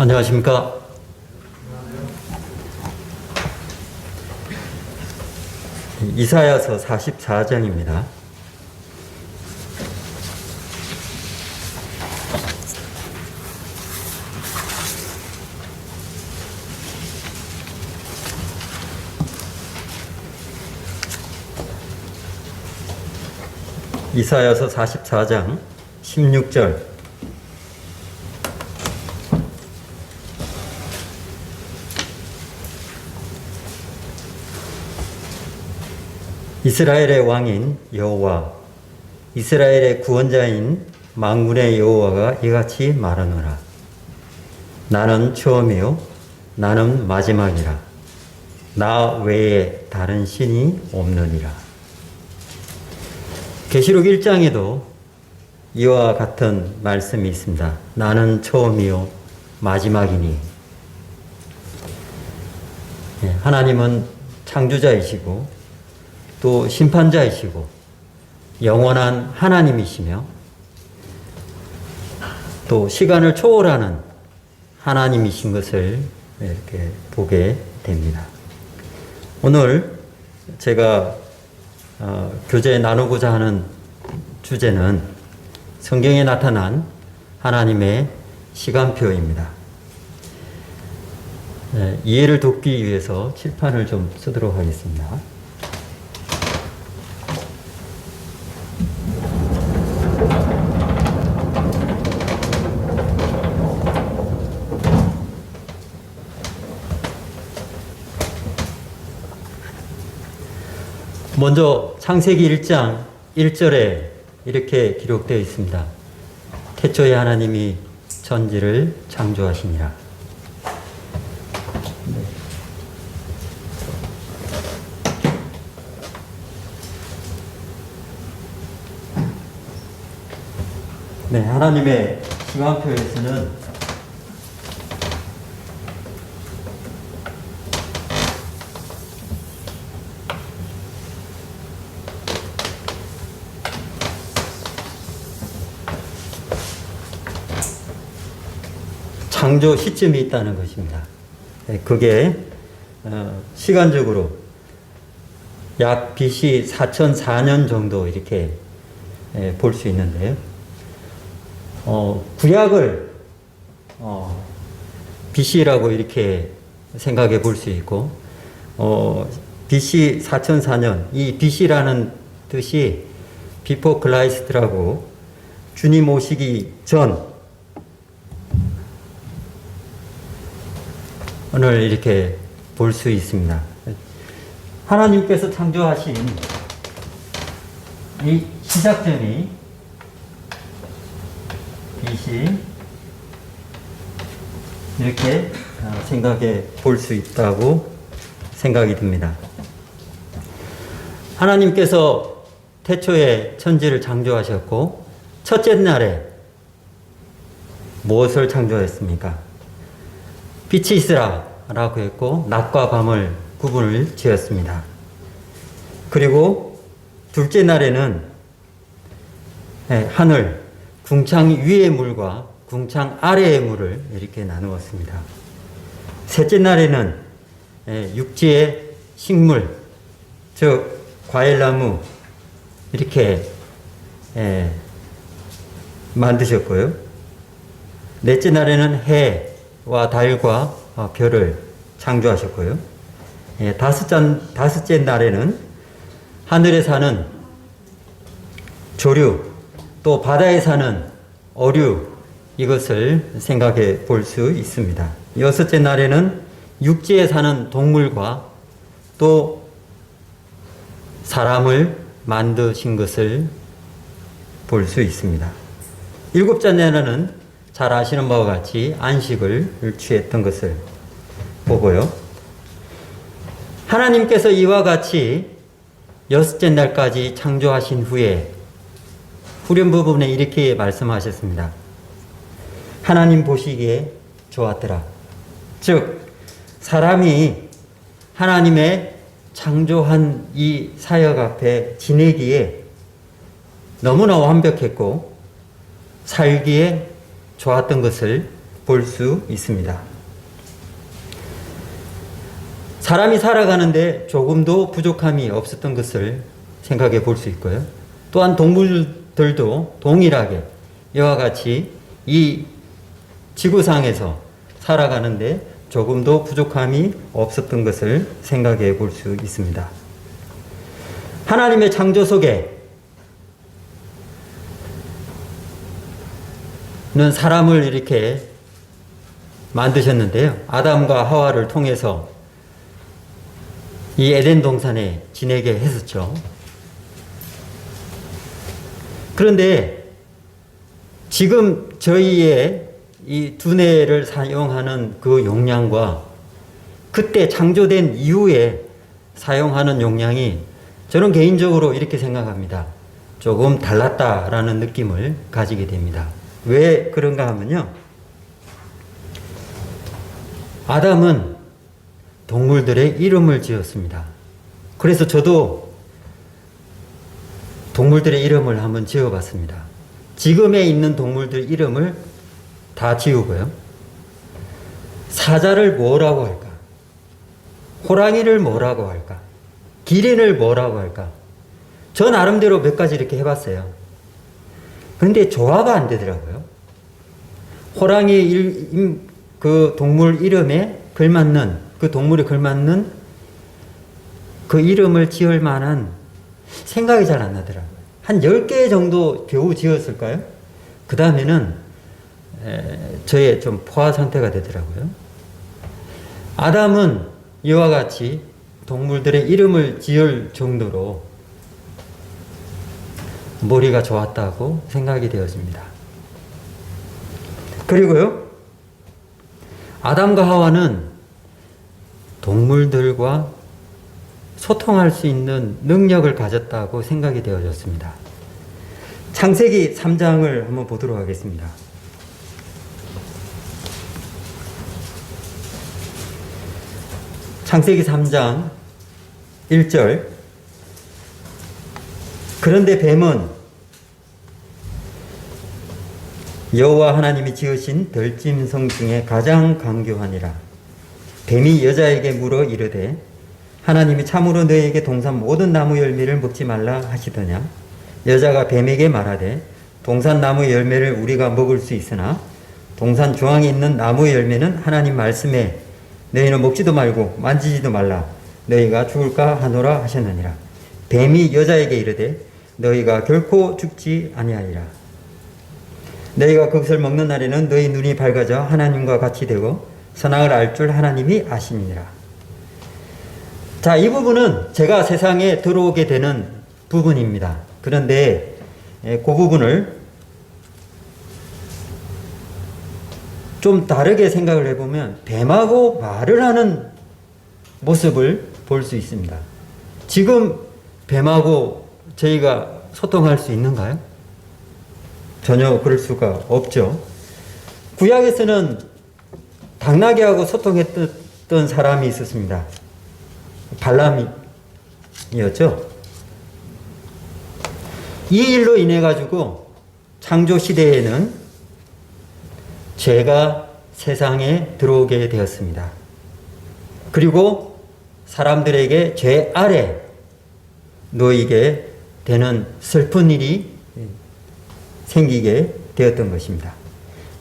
안녕하십니까. 이사야서 44장입니다. 이사야서 44장 16절. 이스라엘의 왕인 여호와, 이스라엘의 구원자인 만군의 여호와가 이같이 말하노라. 나는 처음이요 나는 마지막이라. 나 외에 다른 신이 없느니라. 계시록 1장에도 이와 같은 말씀이 있습니다. 나는 처음이요 마지막이니. 하나님은 창조자이시고 또 심판자이시고 영원한 하나님이시며 또 시간을 초월하는 하나님이신 것을 이렇게 보게 됩니다. 오늘 제가 교제 나누고자 하는 주제는 성경에 나타난 하나님의 시간표입니다. 이해를 돕기 위해서 칠판을 좀 쓰도록 하겠습니다. 먼저 창세기 1장 1절에 이렇게 기록되어 있습니다. 태초에 하나님이 천지를 창조하시니라. 네, 하나님의 시간표에서는 창조 시점이 있다는 것입니다. 그게 시간적으로 약 BC 4004년 정도 이렇게 볼 수 있는데요. 구약을 BC라고 이렇게 생각해 볼 수 있고, BC 4004년, 이 BC라는 뜻이 Before Christ라고 주님 오시기 전 오늘 이렇게 볼 수 있습니다. 하나님께서 창조하신 이 시작점이 BC 이렇게 생각해 볼 수 있다고 생각이 듭니다. 하나님께서 태초에 천지를 창조하셨고 첫째 날에 무엇을 창조했습니까? 빛이 있으라 라고 했고 낮과 밤을 구분을 지었습니다. 그리고 둘째 날에는 하늘, 궁창 위의 물과 궁창 아래의 물을 이렇게 나누었습니다. 셋째 날에는 육지의 식물, 즉 과일나무 이렇게 만드셨고요. 넷째 날에는 해와 달과 별을 창조하셨고요. 다섯째 날에는 하늘에 사는 조류, 또 바다에 사는 어류, 이것을 생각해 볼 수 있습니다. 여섯째 날에는 육지에 사는 동물과 또 사람을 만드신 것을 볼 수 있습니다. 일곱째 날에는 잘 아시는 바와 같이 안식을 취했던 것을 보고요. 하나님께서 이와 같이 여섯째 날까지 창조하신 후에 후렴 부분에 이렇게 말씀하셨습니다. 하나님 보시기에 좋았더라. 즉 사람이 하나님의 창조한 이 사역 앞에 지내기에 너무나 완벽했고 살기에 좋았던 것을 볼 수 있습니다. 사람이 살아가는데 조금도 부족함이 없었던 것을 생각해 볼 수 있고요. 또한 동물들도 동일하게 이와 같이 이 지구상에서 살아가는데 조금도 부족함이 없었던 것을 생각해 볼 수 있습니다. 하나님의 창조 속에 는 사람을 이렇게 만드셨는데요. 아담과 하와를 통해서 이 에덴 동산에 지내게 했었죠. 그런데 지금 저희의 이 두뇌를 사용하는 그 용량과 그때 창조된 이후에 사용하는 용량이 저는 개인적으로 이렇게 생각합니다. 조금 달랐다라는 느낌을 가지게 됩니다. 왜 그런가 하면요. 아담은 동물들의 이름을 지었습니다. 그래서 저도 동물들의 이름을 한번 지어봤습니다. 지금에 있는 동물들 이름을 다 지우고요. 사자를 뭐라고 할까? 호랑이를 뭐라고 할까? 기린을 뭐라고 할까? 저 나름대로 몇 가지 이렇게 해봤어요. 근데 조화가 안 되더라고요. 호랑이 그 동물 이름에 걸맞는, 그 동물에 걸맞는 그 이름을 지을 만한 생각이 잘 안 나더라고요. 한 10개 정도 겨우 지었을까요? 그 다음에는 저의 좀 포화 상태가 되더라고요. 아담은 이와 같이 동물들의 이름을 지을 정도로 머리가 좋았다고 생각이 되어집니다. 그리고요, 아담과 하와는 동물들과 소통할 수 있는 능력을 가졌다고 생각이 되어졌습니다. 창세기 3장을 한번 보도록 하겠습니다. 창세기 3장 1절. 그런데 뱀은 여호와 하나님이 지으신 들짐승 중에 가장 강교하니라. 뱀이 여자에게 물어 이르되 하나님이 참으로 너에게 동산 모든 나무 열매를 먹지 말라 하시더냐. 여자가 뱀에게 말하되 동산 나무 열매를 우리가 먹을 수 있으나 동산 중앙에 있는 나무 열매는 하나님 말씀에 너희는 먹지도 말고 만지지도 말라 너희가 죽을까 하노라 하셨느니라. 뱀이 여자에게 이르되 너희가 결코 죽지 아니하리라. 너희가 그것을 먹는 날에는 너희 눈이 밝아져 하나님과 같이 되고 선악을 알 줄 하나님이 아심이니라. 자, 이 부분은 제가 세상에 들어오게 되는 부분입니다. 그런데 그 부분을 좀 다르게 생각을 해보면 뱀하고 말을 하는 모습을 볼 수 있습니다. 지금 뱀하고 저희가 소통할 수 있는가요? 전혀 그럴 수가 없죠. 구약에서는 당나귀하고 소통했던 사람이 있었습니다. 발람이었죠. 이 일로 인해 가지고 창조 시대에는 죄가 세상에 들어오게 되었습니다. 그리고 사람들에게 죄 아래 놓이게 되는 슬픈 일이 생기게 되었던 것입니다.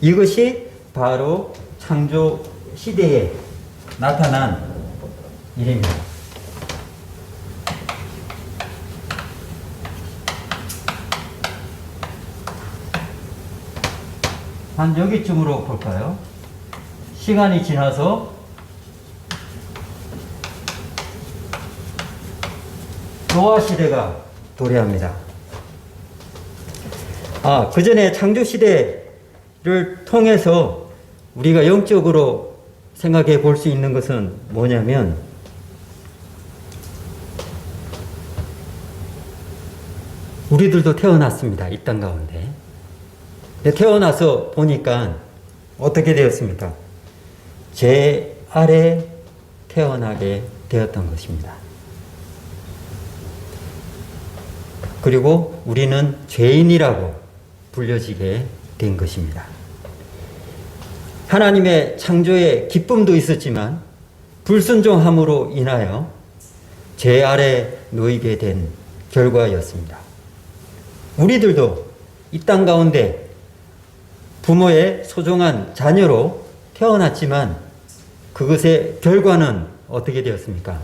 이것이 바로 창조 시대에 나타난 일입니다. 한 여기쯤으로 볼까요? 시간이 지나서 노아 시대가 도래합니다. 그 전에 창조 시대를 통해서 우리가 영적으로 생각해 볼 수 있는 것은 뭐냐면 우리들도 태어났습니다. 이 땅 가운데. 태어나서 보니까 어떻게 되었습니까? 죄 아래 태어나게 되었던 것입니다. 그리고 우리는 죄인이라고 불려지게 된 것입니다. 하나님의 창조에 기쁨도 있었지만 불순종함으로 인하여 죄 아래 놓이게 된 결과였습니다. 우리들도 이 땅 가운데 부모의 소중한 자녀로 태어났지만 그것의 결과는 어떻게 되었습니까?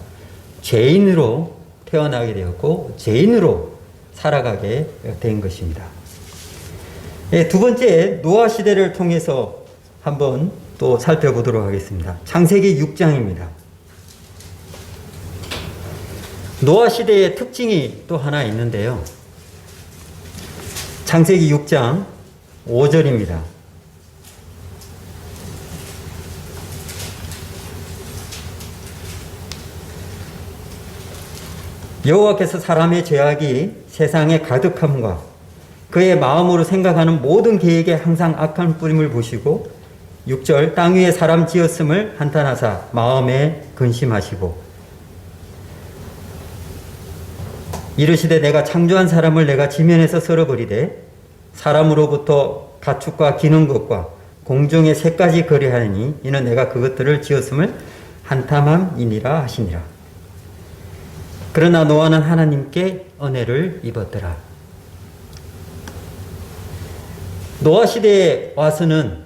죄인으로 태어나게 되었고 죄인으로 살아가게 된 것입니다. 두 번째, 노아 시대를 통해서 한번 또 살펴보도록 하겠습니다. 창세기 6장입니다. 노아 시대의 특징이 또 하나 있는데요. 창세기 6장 5절입니다. 여호와께서 사람의 죄악이 세상에 가득함과 그의 마음으로 생각하는 모든 계획에 항상 악한 뿌림을 보시고 6절 땅 위에 사람 지었음을 한탄하사 마음에 근심하시고 이르시되 내가 창조한 사람을 내가 지면에서 썰어버리되 사람으로부터 가축과 기는 것과 공중의 새까지 거래하니 이는 내가 그것들을 지었음을 한탐함이니라 하시니라. 그러나 노아는 하나님께 은혜를 입었더라. 노아 시대에 와서는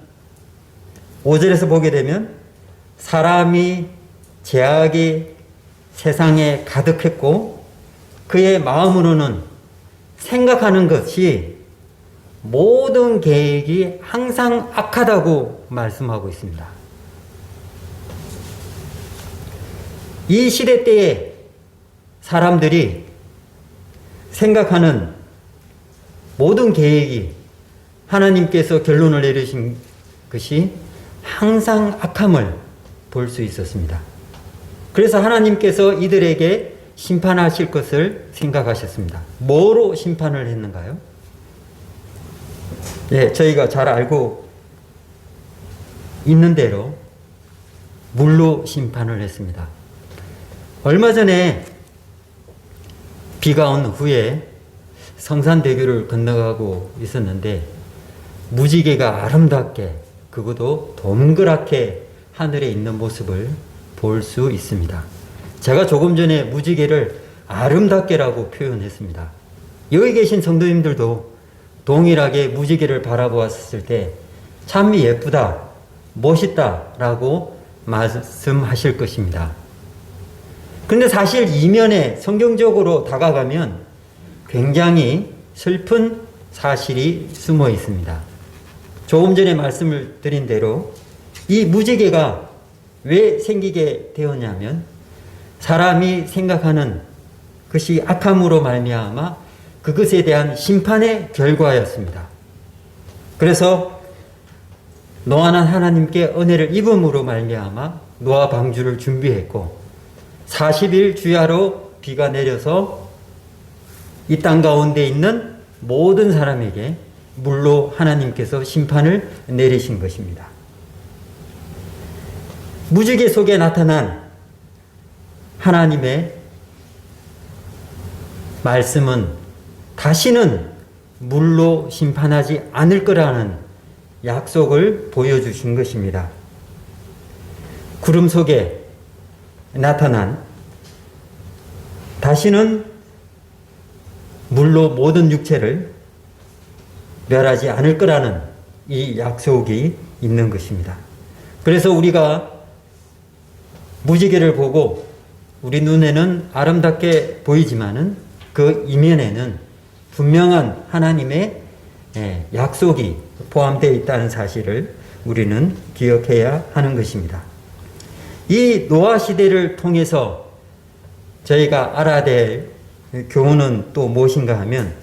5절에서 보게 되면 사람이 죄악이 세상에 가득했고 그의 마음으로는 생각하는 것이 모든 계획이 항상 악하다고 말씀하고 있습니다. 이 시대 때에 사람들이 생각하는 모든 계획이 하나님께서 결론을 내리신 것이 항상 악함을 볼 수 있었습니다. 그래서 하나님께서 이들에게 심판하실 것을 생각하셨습니다. 뭐로 심판을 했는가요? 네, 저희가 잘 알고 있는 대로 물로 심판을 했습니다. 얼마 전에 비가 온 후에 성산대교를 건너가고 있었는데 무지개가 아름답게 그것도 동그랗게 하늘에 있는 모습을 볼 수 있습니다. 제가 조금 전에 무지개를 아름답게라고 표현했습니다. 여기 계신 성도님들도 동일하게 무지개를 바라보았을 때 참 예쁘다, 멋있다 라고 말씀하실 것입니다. 그런데 사실 이면에 성경적으로 다가가면 굉장히 슬픈 사실이 숨어 있습니다. 조금 전에 말씀을 드린 대로 이 무지개가 왜 생기게 되었냐면 사람이 생각하는 것이 악함으로 말미암아 그것에 대한 심판의 결과였습니다. 그래서 노아는 하나님께 은혜를 입음으로 말미암아 노아 방주를 준비했고 40일 주야로 비가 내려서 이 땅 가운데 있는 모든 사람에게 물로 하나님께서 심판을 내리신 것입니다. 무지개 속에 나타난 하나님의 말씀은 다시는 물로 심판하지 않을 거라는 약속을 보여주신 것입니다. 구름 속에 나타난 다시는 물로 모든 육체를 멸하지 않을 거라는 이 약속이 있는 것입니다. 그래서 우리가 무지개를 보고 우리 눈에는 아름답게 보이지만은 그 이면에는 분명한 하나님의 약속이 포함되어 있다는 사실을 우리는 기억해야 하는 것입니다. 이 노아 시대를 통해서 저희가 알아야 될 교훈은 또 무엇인가 하면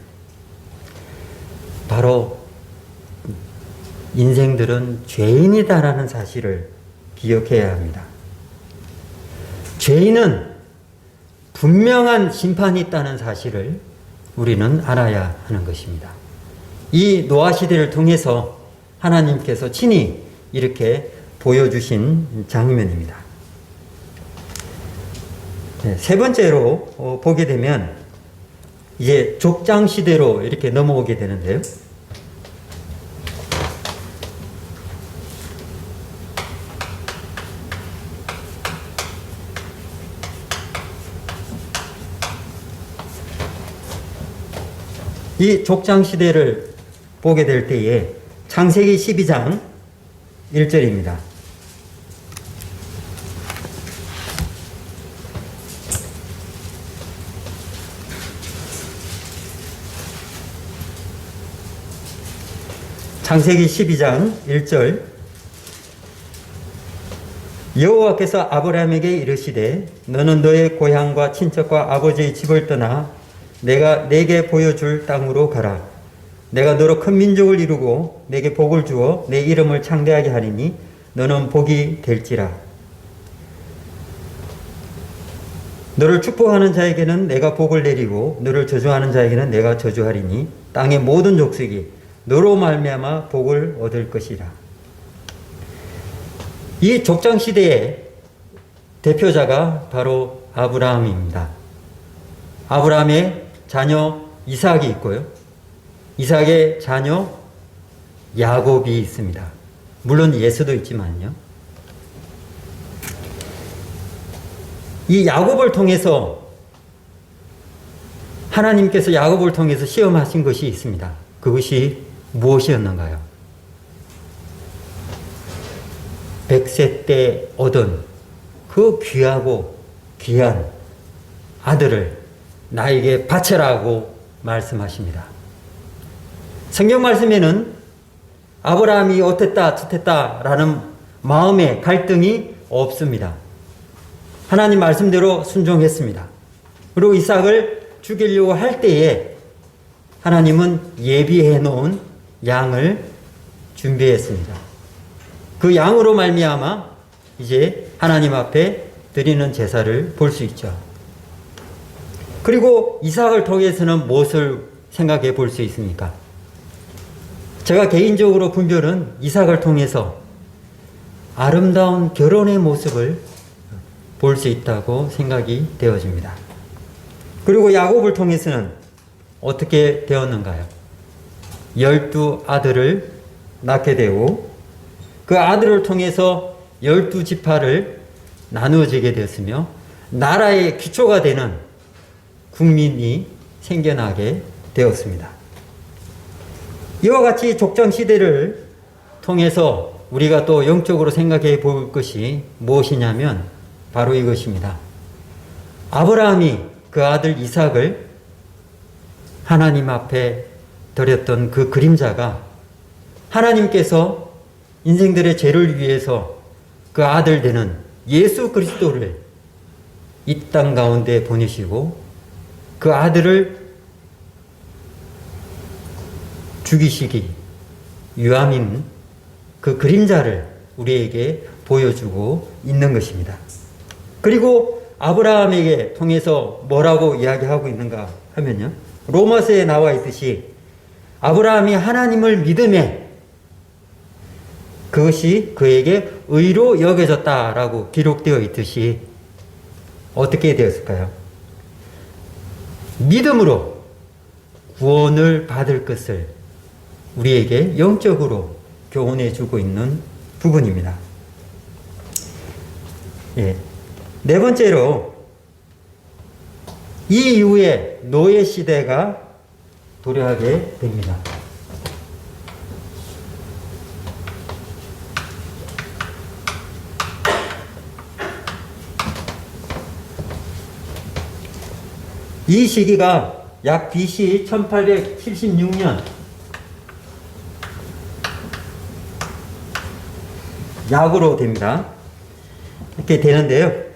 바로 인생들은 죄인이다라는 사실을 기억해야 합니다. 죄인은 분명한 심판이 있다는 사실을 우리는 알아야 하는 것입니다. 이 노아 시대를 통해서 하나님께서 친히 이렇게 보여주신 장면입니다. 세 번째로 보게 되면 이제 족장 시대로 이렇게 넘어오게 되는데요. 이 족장 시대를 보게 될 때에 창세기 12장 1절입니다. 창세기 12장 1절. 여호와께서 아브라함에게 이르시되 너는 너의 고향과 친척과 아버지의 집을 떠나 내가 내게 보여줄 땅으로 가라. 내가 너로 큰 민족을 이루고 내게 복을 주어 내 이름을 창대하게 하리니 너는 복이 될지라. 너를 축복하는 자에게는 내가 복을 내리고 너를 저주하는 자에게는 내가 저주하리니 땅의 모든 족속이 너로 말미암아 복을 얻을 것이라. 이 족장 시대의 대표자가 바로 아브라함입니다. 아브라함의 자녀 이삭이 있고요. 이삭의 자녀 야곱이 있습니다. 물론 예수도 있지만요. 이 야곱을 통해서 하나님께서 야곱을 통해서 시험하신 것이 있습니다. 그것이 무엇이었는가요? 100세 때 얻은 그 귀하고 귀한 아들을 나에게 바쳐라고 말씀하십니다. 성경 말씀에는 아브라함이 어땠다 저땠다 라는 마음의 갈등이 없습니다. 하나님 말씀대로 순종했습니다. 그리고 이삭을 죽이려고 할 때에 하나님은 예비해 놓은 양을 준비했습니다. 그 양으로 말미암아 이제 하나님 앞에 드리는 제사를 볼 수 있죠. 그리고 이삭을 통해서는 무엇을 생각해 볼 수 있습니까? 제가 개인적으로 분별은 이삭을 통해서 아름다운 결혼의 모습을 볼 수 있다고 생각이 되어집니다. 그리고 야곱을 통해서는 어떻게 되었는가요? 12아들을 낳게 되고 그 아들을 통해서 12지파를 나누어지게 되었으며 나라의 기초가 되는 국민이 생겨나게 되었습니다. 이와 같이 족장 시대를 통해서 우리가 또 영적으로 생각해 볼 것이 무엇이냐면 바로 이것입니다. 아브라함이 그 아들 이삭을 하나님 앞에 드렸던 그 그림자가 하나님께서 인생들의 죄를 위해서 그 아들 되는 예수 그리스도를 이 땅 가운데 보내시고 그 아들을 죽이시기 위함인 그 그림자를 우리에게 보여주고 있는 것입니다. 그리고 아브라함에게 통해서 뭐라고 이야기하고 있는가 하면요. 로마서에 나와 있듯이 아브라함이 하나님을 믿음에 그것이 그에게 의로 여겨졌다라고 기록되어 있듯이 어떻게 되었을까요? 믿음으로 구원을 받을 것을 우리에게 영적으로 교훈해 주고 있는 부분입니다. 예. 네 번째로 이 이후에 노예 시대가 도래하게 됩니다. 이 시기가 약 BC 1876년 약으로 됩니다. 이렇게 되는데요.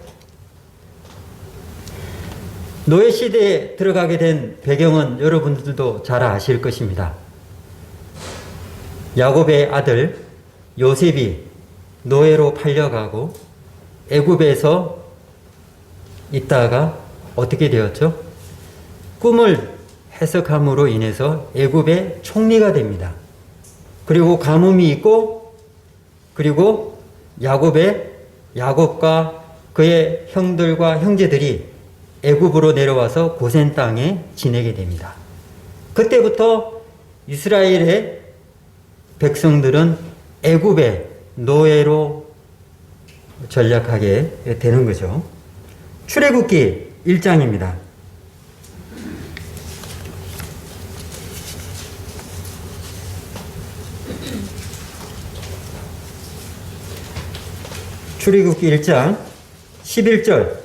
노예 시대에 들어가게 된 배경은 여러분들도 잘 아실 것입니다. 야곱의 아들 요셉이 노예로 팔려가고 애굽에서 있다가 어떻게 되었죠? 꿈을 해석함으로 인해서 애굽의 총리가 됩니다. 그리고 가뭄이 있고 그리고 야곱과 그의 형들과 형제들이 애굽으로 내려와서 고센 땅에 지내게 됩니다. 그때부터 이스라엘의 백성들은 애굽의 노예로 전락하게 되는 거죠. 출애굽기 1장입니다. 출애굽기 1장 11절.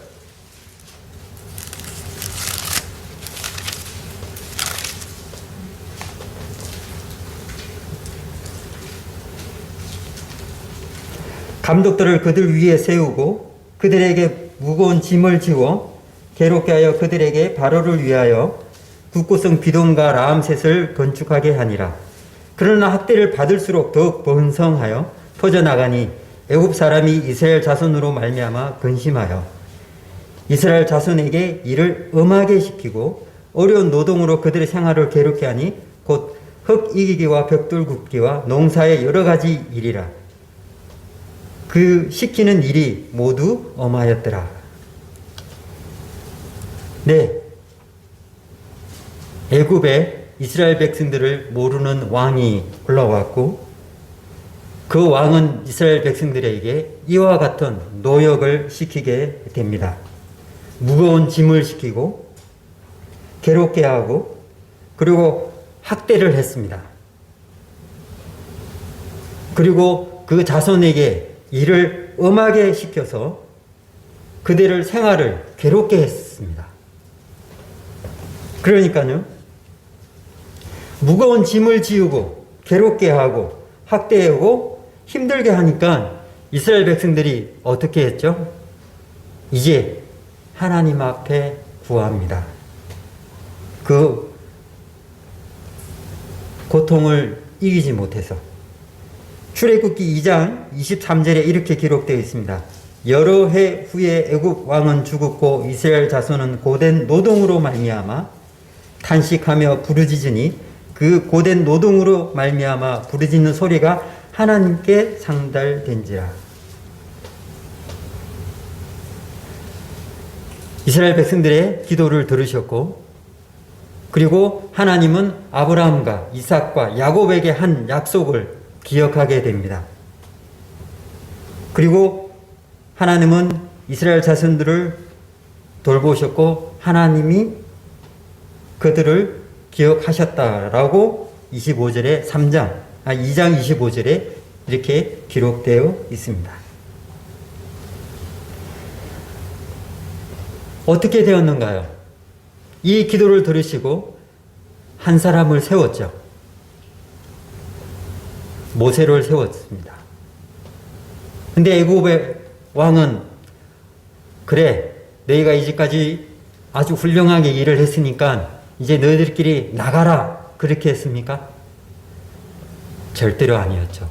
감독들을 그들 위에 세우고 그들에게 무거운 짐을 지워 괴롭게 하여 그들에게 바로를 위하여 국고성 비돔과 라암셋을 건축하게 하니라. 그러나 학대를 받을수록 더욱 번성하여 퍼져나가니 애굽 사람이 이스라엘 자손으로 말미암아 근심하여 이스라엘 자손에게 일을 엄하게 시키고 어려운 노동으로 그들의 생활을 괴롭게 하니 곧 흙 이기기와 벽돌 굽기와 농사의 여러 가지 일이라. 그 시키는 일이 모두 엄하였더라. 네, 애굽에 이스라엘 백성들을 모르는 왕이 올라왔고 그 왕은 이스라엘 백성들에게 이와 같은 노역을 시키게 됩니다. 무거운 짐을 시키고 괴롭게 하고 그리고 학대를 했습니다. 그리고 그 자손에게 일을 엄하게 시켜서 그들의 생활을 괴롭게 했습니다. 그러니까요, 무거운 짐을 지우고 괴롭게 하고 학대하고 힘들게 하니까 이스라엘 백성들이 어떻게 했죠? 이제 하나님 앞에 구합니다. 그 고통을 이기지 못해서. 출애굽기 2장 23절에 이렇게 기록되어 있습니다. 여러 해 후에 애굽 왕은 죽었고 이스라엘 자손은 고된 노동으로 말미암아 탄식하며 부르짖으니 그 고된 노동으로 말미암아 부르짖는 소리가 하나님께 상달된지라. 이스라엘 백성들의 기도를 들으셨고 그리고 하나님은 아브라함과 이삭과 야곱에게 한 약속을 기억하게 됩니다. 그리고 하나님은 이스라엘 자손들을 돌보셨고 하나님이 그들을 기억하셨다라고 2장 25절에 이렇게 기록되어 있습니다. 어떻게 되었는가요? 이 기도를 들으시고 한 사람을 세웠죠. 모세를 세웠습니다. 근데 애굽의 왕은 그래, 너희가 이제까지 아주 훌륭하게 일을 했으니까 이제 너희들끼리 나가라, 그렇게 했습니까? 절대로 아니었죠.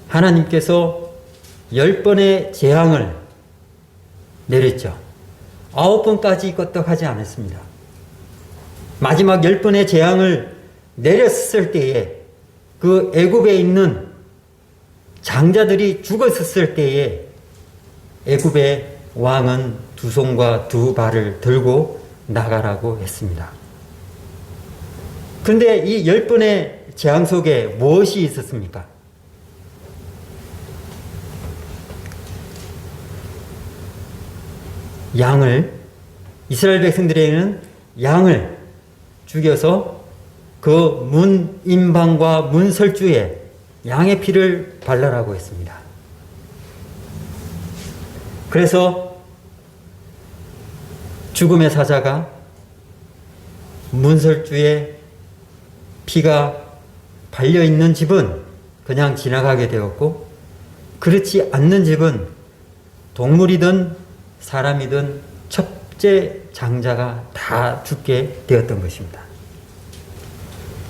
하나님께서 10번의 재앙을 내렸죠. 9번까지 껐떡하지 않았습니다. 마지막 10번의 재앙을 내렸을 때에 그 애굽에 있는 장자들이 죽었을 때에 애굽의 왕은 두 손과 두 발을 들고 나가라고 했습니다. 그런데 이 10번의 재앙 속에 무엇이 있었습니까? 이스라엘 백성들에게는 양을 죽여서 그 문 임방과 문 설주에 양의 피를 발라라고 했습니다. 그래서 죽음의 사자가 문설주에 피가 발려있는 집은 그냥 지나가게 되었고 그렇지 않는 집은 동물이든 사람이든 첫째 장자가 다 죽게 되었던 것입니다.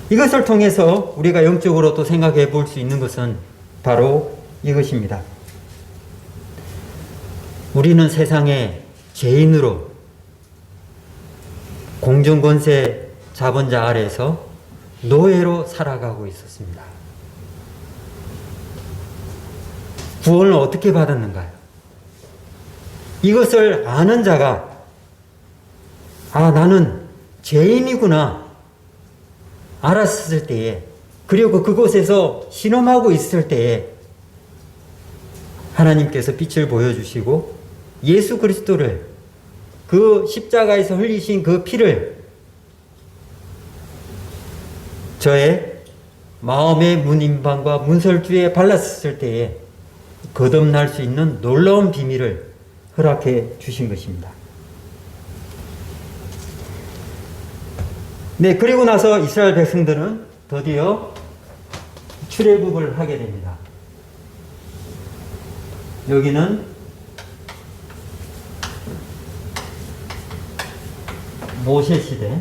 이것을 통해서 우리가 영적으로 또 생각해 볼 수 있는 것은 바로 이것입니다. 우리는 세상의 죄인으로 공중권세 자본자 아래에서 노예로 살아가고 있었습니다. 구원을 어떻게 받았는가요? 이것을 아는 자가 나는 죄인이구나 알았을 때에, 그리고 그곳에서 신음하고 있을 때에 하나님께서 빛을 보여주시고 예수 그리스도를, 그 십자가에서 흘리신 그 피를 저의 마음의 문임방과 문설주에 발랐을 때에 거듭날 수 있는 놀라운 비밀을 허락해 주신 것입니다. 네, 그리고 나서 이스라엘 백성들은 드디어 출애굽을 하게 됩니다. 여기는 모세 시대,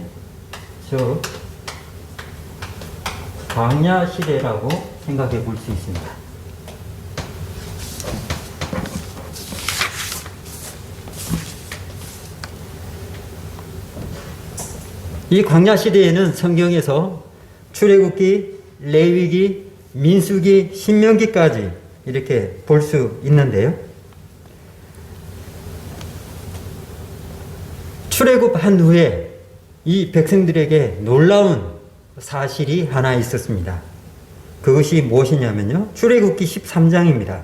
즉 광야 시대라고 생각해 볼 수 있습니다. 이 광야 시대에는 성경에서 출애굽기, 레위기, 민수기, 신명기까지 이렇게 볼 수 있는데요. 출애굽한 후에 이 백성들에게 놀라운 사실이 하나 있었습니다. 그것이 무엇이냐면요, 출애굽기 13장입니다.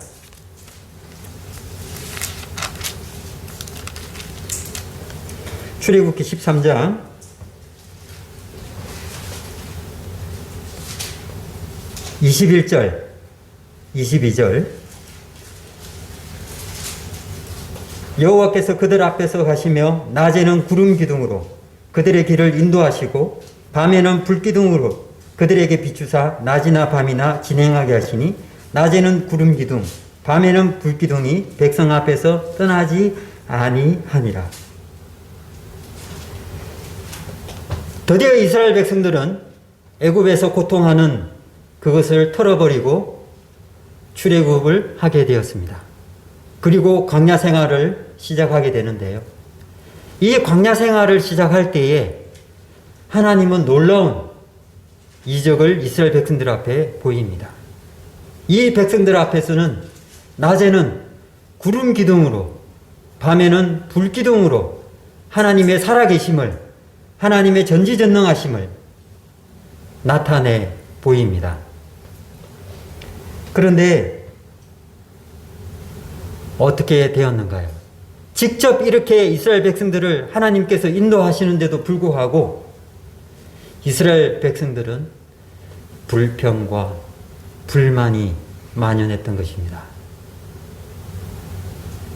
출애굽기 13장 21절, 22절. 여호와께서 그들 앞에서 가시며 낮에는 구름 기둥으로 그들의 길을 인도하시고 밤에는 불 기둥으로 그들에게 비추사 낮이나 밤이나 진행하게 하시니 낮에는 구름 기둥, 밤에는 불 기둥이 백성 앞에서 떠나지 아니하니라. 드디어 이스라엘 백성들은 애굽에서 고통하는 그것을 털어버리고 출애굽을 하게 되었습니다. 그리고 광야 생활을 시작하게 되는데요. 이 광야 생활을 시작할 때에 하나님은 놀라운 이적을 이스라엘 백성들 앞에 보입니다. 이 백성들 앞에서는 낮에는 구름 기둥으로 밤에는 불 기둥으로 하나님의 살아계심을, 하나님의 전지전능하심을 나타내 보입니다. 그런데 어떻게 되었는가요? 직접 이렇게 이스라엘 백성들을 하나님께서 인도하시는데도 불구하고 이스라엘 백성들은 불평과 불만이 만연했던 것입니다.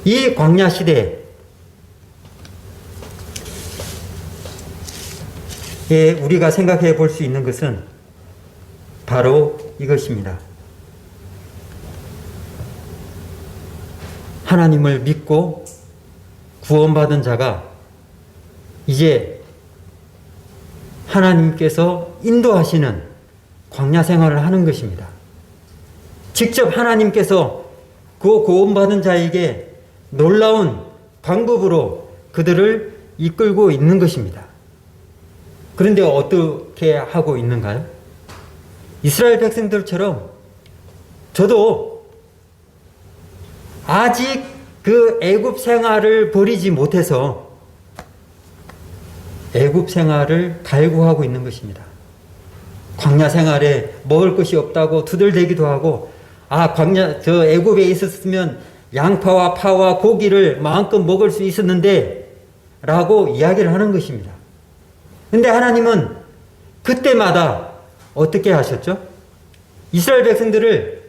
이 광야 시대에 우리가 생각해 볼 수 있는 것은 바로 이것입니다. 하나님을 믿고 구원받은 자가 이제 하나님께서 인도하시는 광야 생활을 하는 것입니다. 직접 하나님께서 그 구원받은 자에게 놀라운 방법으로 그들을 이끌고 있는 것입니다. 그런데 어떻게 하고 있는가요? 이스라엘 백성들처럼 저도 아직 그 애굽 생활을 버리지 못해서 애굽 생활을 갈구하고 있는 것입니다. 광야 생활에 먹을 것이 없다고 투덜대기도 하고, 저 애굽에 있었으면 양파와 파와 고기를 마음껏 먹을 수 있었는데 라고 이야기를 하는 것입니다. 근데 하나님은 그때마다 어떻게 하셨죠? 이스라엘 백성들을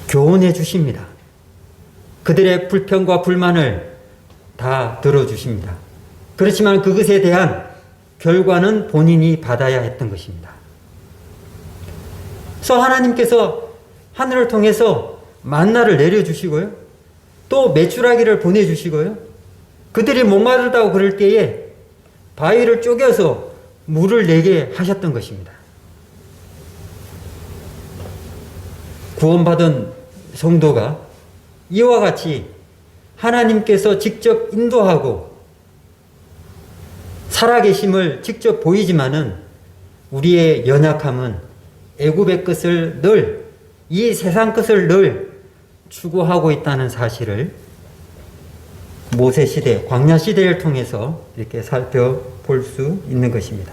교훈해 주십니다. 그들의 불평과 불만을 다 들어주십니다. 그렇지만 그것에 대한 결과는 본인이 받아야 했던 것입니다. 그래서 하나님께서 하늘을 통해서 만나를 내려주시고요. 또 메추라기를 보내주시고요. 그들이 목마르다고 그럴 때에 바위를 쪼개서 물을 내게 하셨던 것입니다. 구원받은 성도가 이와 같이 하나님께서 직접 인도하고 살아계심을 직접 보이지만은 우리의 연약함은 애굽의 것을 늘, 이 세상 것을 늘 추구하고 있다는 사실을 모세 시대, 광야 시대를 통해서 이렇게 살펴볼 수 있는 것입니다.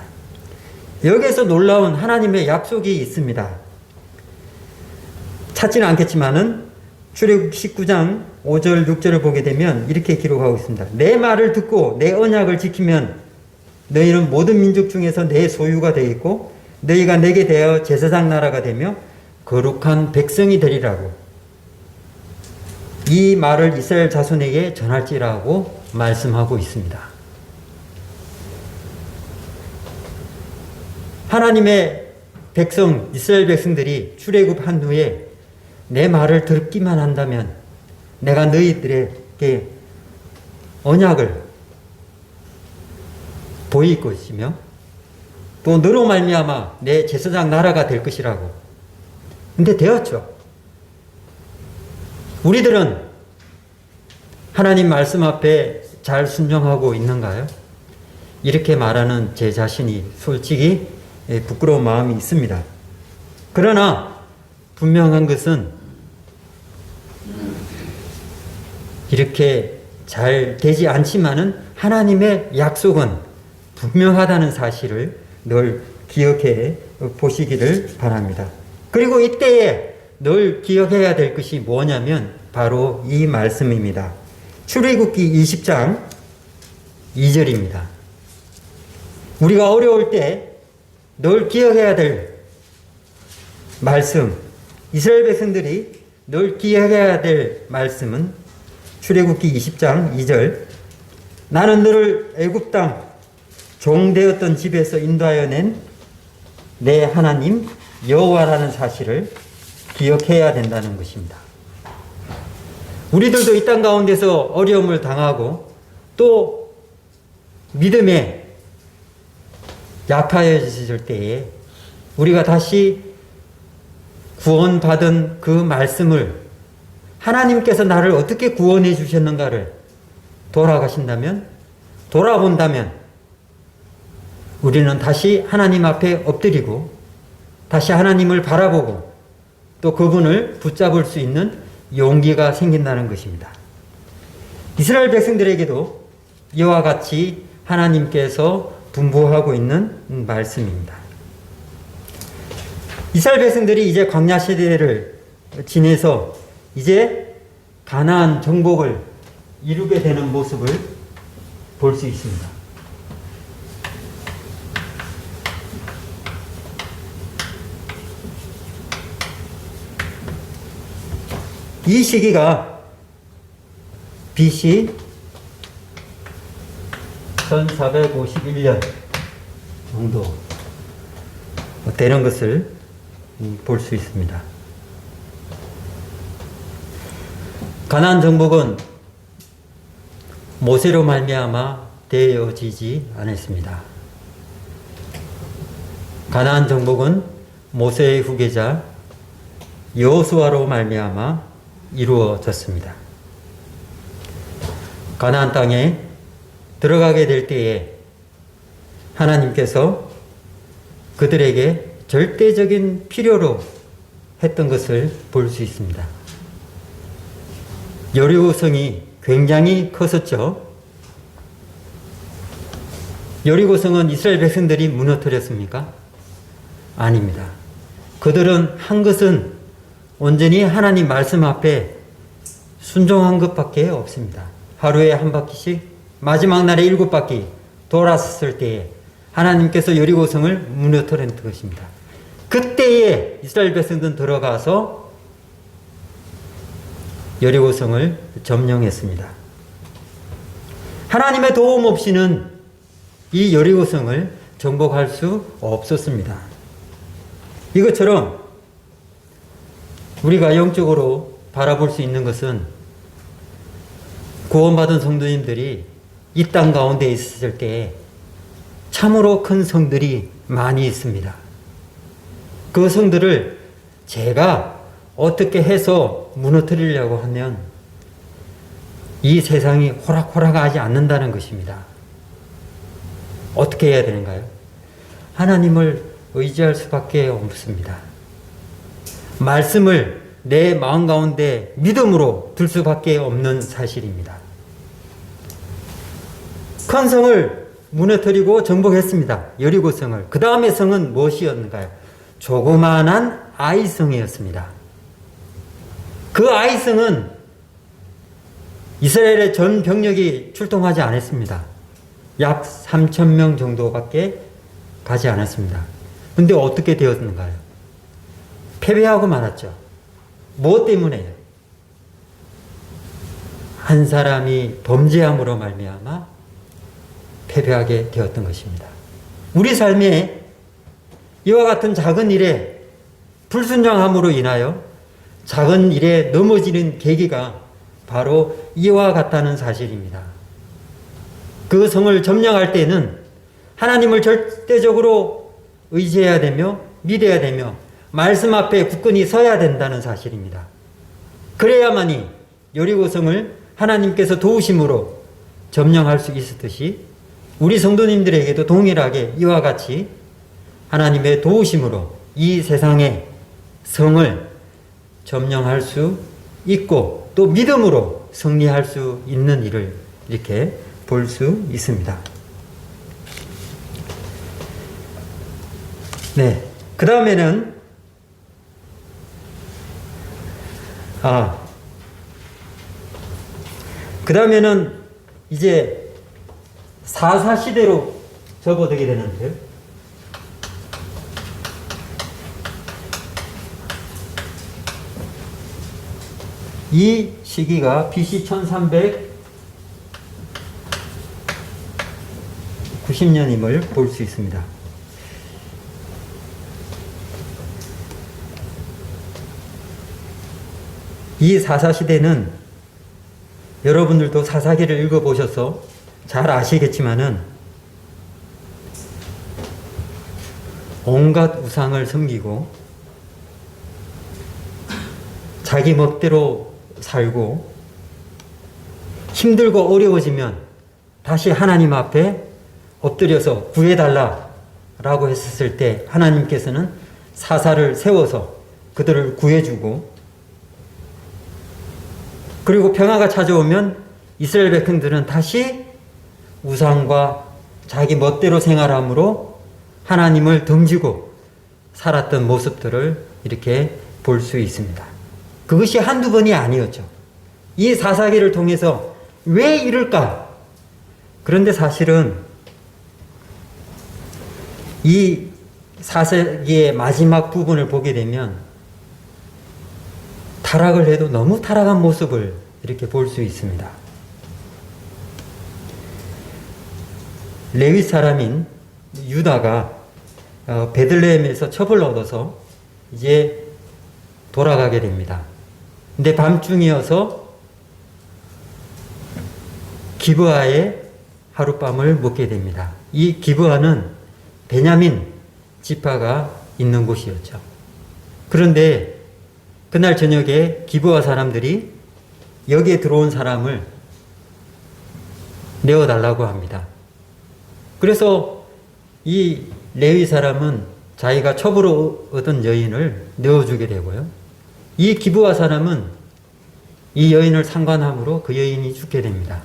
여기에서 놀라운 하나님의 약속이 있습니다. 찾지는 않겠지만은 출애굽 19장 5절 6절을 보게 되면 이렇게 기록하고 있습니다. 내 말을 듣고 내 언약을 지키면 너희는 모든 민족 중에서 내 소유가 되겠고 너희가 내게 대하여 제사장 나라가 되며 거룩한 백성이 되리라고 이 말을 이스라엘 자손에게 전할지라고 말씀하고 있습니다. 하나님의 백성, 이스라엘 백성들이 출애굽한 후에 내 말을 듣기만 한다면 내가 너희들에게 언약을 보일 것이며 또 너로 말미암아 내 제사장 나라가 될 것이라고. 근데 되었죠. 우리들은 하나님 말씀 앞에 잘 순종하고 있는가요? 이렇게 말하는 제 자신이 솔직히 부끄러운 마음이 있습니다. 그러나 분명한 것은 이렇게 잘 되지 않지만은 하나님의 약속은 분명하다는 사실을 늘 기억해 보시기를 바랍니다. 그리고 이때에 늘 기억해야 될 것이 뭐냐면 바로 이 말씀입니다. 출애굽기 20장 2절입니다. 우리가 어려울 때 늘 기억해야 될 말씀, 이스라엘 백성들이 늘 기억해야 될 말씀은 출애굽기 20장 2절 나는 너를 애굽 땅 종되었던 집에서 인도하여 낸 내 하나님 여호와라는 사실을 기억해야 된다는 것입니다. 우리들도 이 땅 가운데서 어려움을 당하고 또 믿음에 약하여질 때에 우리가 다시 구원받은 그 말씀을 하나님께서 나를 어떻게 구원해 주셨는가를 돌아본다면 우리는 다시 하나님 앞에 엎드리고 다시 하나님을 바라보고 또 그분을 붙잡을 수 있는 용기가 생긴다는 것입니다. 이스라엘 백성들에게도 이와 같이 하나님께서 분부하고 있는 말씀입니다. 이스라엘 백성들이 이제 광야 시대를 지내서 이제 가나안 정복을 이루게 되는 모습을 볼 수 있습니다. 이 시기가 BC 1451년 정도 되는 것을 볼 수 있습니다. 가나안 정복은 모세로 말미암아 되어지지 않았습니다. 가나안 정복은 모세의 후계자 여호수아로 말미암아 이루어졌습니다. 가나안 땅에 들어가게 될 때에 하나님께서 그들에게 절대적인 필요로 했던 것을 볼 수 있습니다. 여리고성이 굉장히 컸었죠. 여리고성은 이스라엘 백성들이 무너뜨렸습니까? 아닙니다. 그들은 한 것은 온전히 하나님 말씀 앞에 순종한 것밖에 없습니다. 하루에 한 바퀴씩 마지막 날에 7바퀴 돌았을 때에 하나님께서 여리고성을 무너뜨린 것입니다. 그때에 이스라엘 백성들은 들어가서 여리고성을 점령했습니다. 하나님의 도움 없이는 이 여리고성을 정복할 수 없었습니다. 이것처럼 우리가 영적으로 바라볼 수 있는 것은 구원받은 성도님들이 이 땅 가운데 있을 때 참으로 큰 성들이 많이 있습니다. 그 성들을 제가 어떻게 해서 무너뜨리려고 하면 이 세상이 호락호락하지 않는다는 것입니다. 어떻게 해야 되는가요? 하나님을 의지할 수밖에 없습니다. 말씀을 내 마음 가운데 믿음으로 둘 수밖에 없는 사실입니다. 큰 성을 무너뜨리고 정복했습니다. 여리고성을. 그 다음의 성은 무엇이었는가요? 조그만한 아이성이었습니다. 그 아이성은 이스라엘의 전 병력이 출동하지 않았습니다. 약 3,000명 정도밖에 가지 않았습니다. 근데 어떻게 되었는가요? 패배하고 말았죠. 무엇 때문에요? 한 사람이 범죄함으로 말미암아 패배하게 되었던 것입니다. 우리 삶에 이와 같은 작은 일에 불순종함으로 인하여 작은 일에 넘어지는 계기가 바로 이와 같다는 사실입니다. 그 성을 점령할 때는 하나님을 절대적으로 의지해야 되며 믿어야 되며 말씀 앞에 굳건히 서야 된다는 사실입니다. 그래야만이 여리고성을 하나님께서 도우심으로 점령할 수 있었듯이 우리 성도님들에게도 동일하게 이와 같이 하나님의 도우심으로 이 세상의 성을 점령할 수 있고 또 믿음으로 승리할 수 있는 일을 이렇게 볼 수 있습니다. 네. 그 다음에는 이제 사사시대로 접어들게 되는데요. 이 시기가 BC 1390년임을 볼 수 있습니다. 이 사사시대는 여러분들도 사사기를 읽어보셔서 잘 아시겠지만은 온갖 우상을 섬기고 자기 멋대로 살고 힘들고 어려워지면 다시 하나님 앞에 엎드려서 구해달라라고 했었을 때 하나님께서는 사사를 세워서 그들을 구해주고 그리고 평화가 찾아오면 이스라엘 백성들은 다시 우상과 자기 멋대로 생활함으로 하나님을 등지고 살았던 모습들을 이렇게 볼 수 있습니다. 그것이 한두 번이 아니었죠. 이 사사기를 통해서 왜 이럴까? 그런데 사실은 이 사사기의 마지막 부분을 보게 되면 타락을 해도 너무 타락한 모습을 이렇게 볼 수 있습니다. 레위 사람인 유다가 베들레헴에서 첩을 얻어서 이제 돌아가게 됩니다. 근데 밤중이어서 기브아에 하룻밤을 묵게 됩니다. 이 기브아는 베냐민 지파가 있는 곳이었죠. 그런데 그날 저녁에 기브아 사람들이 여기에 들어온 사람을 내어달라고 합니다. 그래서 이 레위 사람은 자기가 첩으로 얻은 여인을 내어주게 되고요. 이 기브아 사람은 이 여인을 상관함으로 그 여인이 죽게 됩니다.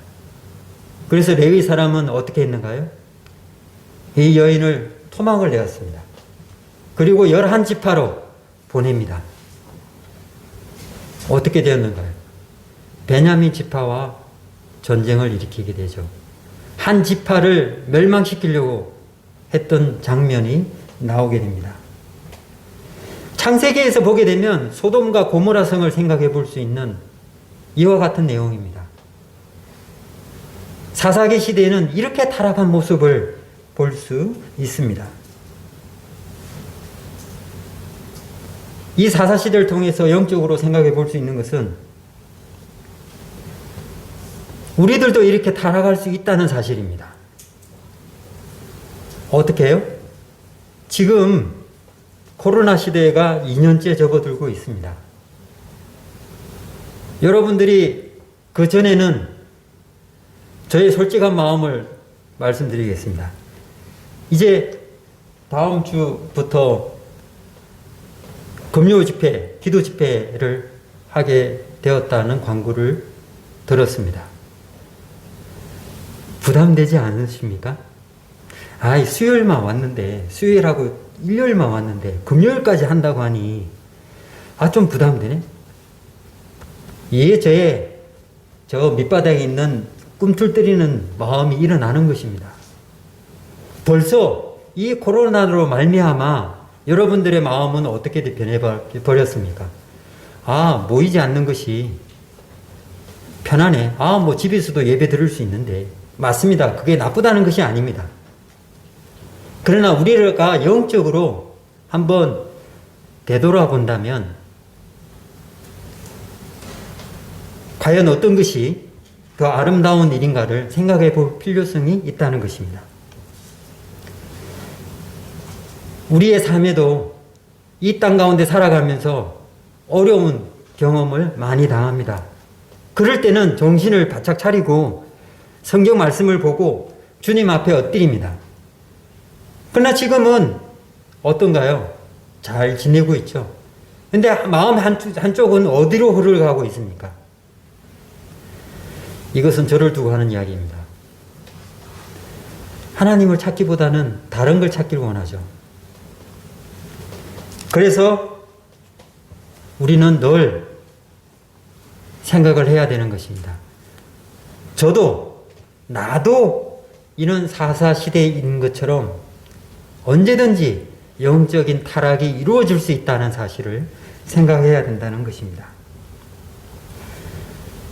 그래서 레위 사람은 어떻게 했는가요? 이 여인을 토막을 내었습니다. 그리고 11지파로 보냅니다. 어떻게 되었는가요? 베냐민 지파와 전쟁을 일으키게 되죠. 한 지파를 멸망시키려고 했던 장면이 나오게 됩니다. 창세기에서 보게 되면 소돔과 고모라 성을 생각해 볼 수 있는 이와 같은 내용입니다. 사사기 시대에는 이렇게 타락한 모습을 볼 수 있습니다. 이 사사시대를 통해서 영적으로 생각해 볼 수 있는 것은 우리들도 이렇게 타락할 수 있다는 사실입니다. 어떻게 해요? 지금 코로나 시대가 2년째 접어들고 있습니다. 여러분들이 그 전에는 저의 솔직한 마음을 말씀드리겠습니다. 이제 다음 주부터 금요 집회, 기도 집회를 하게 되었다는 광고를 들었습니다. 부담되지 않으십니까? 수요일만 왔는데, 수요일하고 일요일만 왔는데, 금요일까지 한다고 하니, 좀 부담되네? 저의 저 밑바닥에 있는 꿈틀거리는 마음이 일어나는 것입니다. 벌써 이 코로나로 말미암아 여러분들의 마음은 어떻게 변해버렸습니까? 아, 모이지 않는 것이 편하네. 아, 뭐 집에서도 예배 드릴 수 있는데. 맞습니다. 그게 나쁘다는 것이 아닙니다. 그러나 우리가 영적으로 한번 되돌아본다면 과연 어떤 것이 더 아름다운 일인가를 생각해 볼 필요성이 있다는 것입니다. 우리의 삶에도 이 땅 가운데 살아가면서 어려운 경험을 많이 당합니다. 그럴 때는 정신을 바짝 차리고 성경 말씀을 보고 주님 앞에 엎드립니다. 그러나 지금은 어떤가요? 잘 지내고 있죠. 근데 마음 한쪽은 어디로 흘러가고 있습니까? 이것은 저를 두고 하는 이야기입니다. 하나님을 찾기보다는 다른 걸 찾기를 원하죠. 그래서 우리는 늘 생각을 해야 되는 것입니다. 나도 이런 사사시대에 있는 것처럼 언제든지 영적인 타락이 이루어질 수 있다는 사실을 생각해야 된다는 것입니다.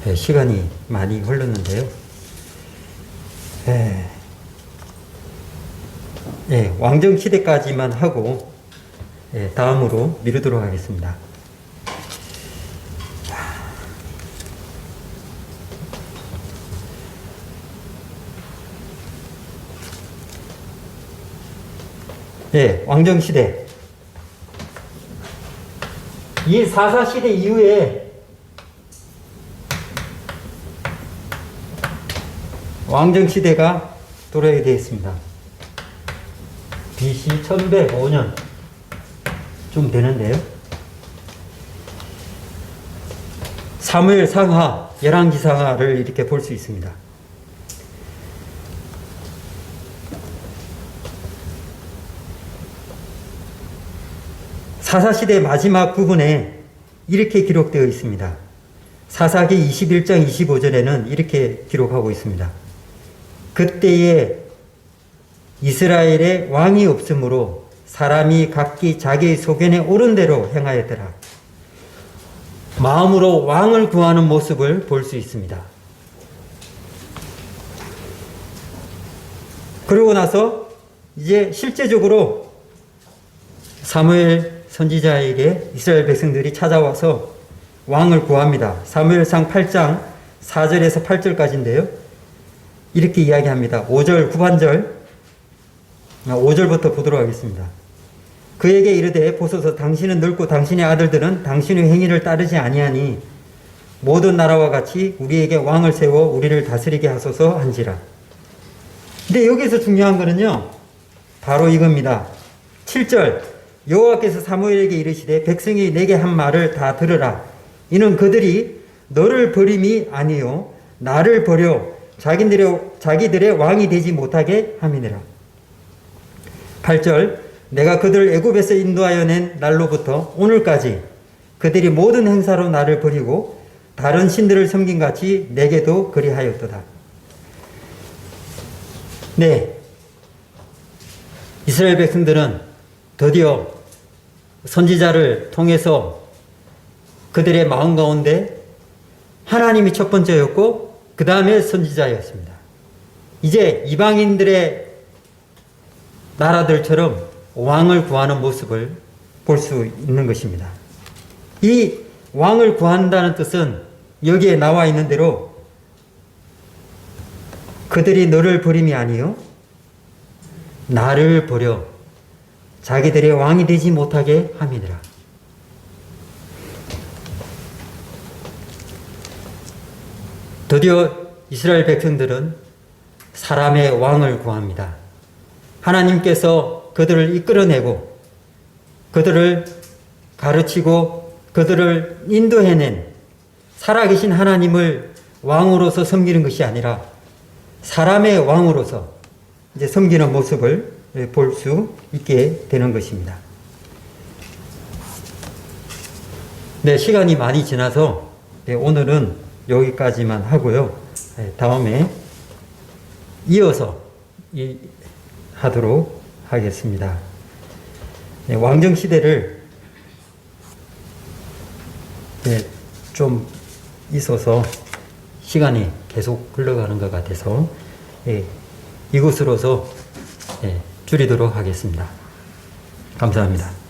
네, 시간이 많이 흘렀는데요. 왕정시대까지만 하고 다음으로 미루도록 하겠습니다. 왕정시대. 이 사사시대 이후에 왕정시대가 돌아오게 되었습니다. BC 1105년 좀 되는데요. 사무엘 상하, 열왕기상하를 이렇게 볼 수 있습니다. 사사시대 마지막 부분에 이렇게 기록되어 있습니다. 사사기 21장 25절에는 이렇게 기록하고 있습니다. 그때에 이스라엘에 왕이 없으므로 사람이 각기 자기 소견에 옳은 대로 행하였더라. 마음으로 왕을 구하는 모습을 볼 수 있습니다. 그러고 나서 이제 실제적으로 사무엘 선지자에게 이스라엘 백성들이 찾아와서 왕을 구합니다. 사무엘상 8장 4절에서 8절까지인데요. 이렇게 이야기합니다. 5절 후반절 5절부터 보도록 하겠습니다. 그에게 이르되 보소서 당신은 늙고 당신의 아들들은 당신의 행위를 따르지 아니하니 모든 나라와 같이 우리에게 왕을 세워 우리를 다스리게 하소서 한지라. 근데 여기서 중요한 거는요. 바로 이겁니다. 7절 여호와께서 사무엘에게 이르시되 백성이 내게 한 말을 다 들으라. 이는 그들이 너를 버림이 아니요 나를 버려 자기들의 왕이 되지 못하게 함이니라. 8절 내가 그들을 애굽에서 인도하여 낸 날로부터 오늘까지 그들이 모든 행사로 나를 버리고 다른 신들을 섬긴같이 내게도 그리하였도다. 네, 이스라엘 백성들은 드디어 선지자를 통해서 그들의 마음 가운데 하나님이 첫 번째였고 그 다음에 선지자였습니다. 이제 이방인들의 나라들처럼 왕을 구하는 모습을 볼 수 있는 것입니다. 이 왕을 구한다는 뜻은 여기에 나와 있는 대로 그들이 너를 버림이 아니요 나를 버려 자기들의 왕이 되지 못하게 함이니라. 드디어 이스라엘 백성들은 사람의 왕을 구합니다. 하나님께서 그들을 이끌어내고 그들을 가르치고 그들을 인도해낸 살아계신 하나님을 왕으로서 섬기는 것이 아니라 사람의 왕으로서 이제 섬기는 모습을 볼 수 있게 되는 것입니다. 네, 시간이 많이 지나서 오늘은 여기까지만 하고요. 다음에 이어서 하도록 하겠습니다. 왕정 시대를 좀 있어서 시간이 계속 흘러가는 것 같아서 이곳으로서 줄이도록 하겠습니다. 감사합니다.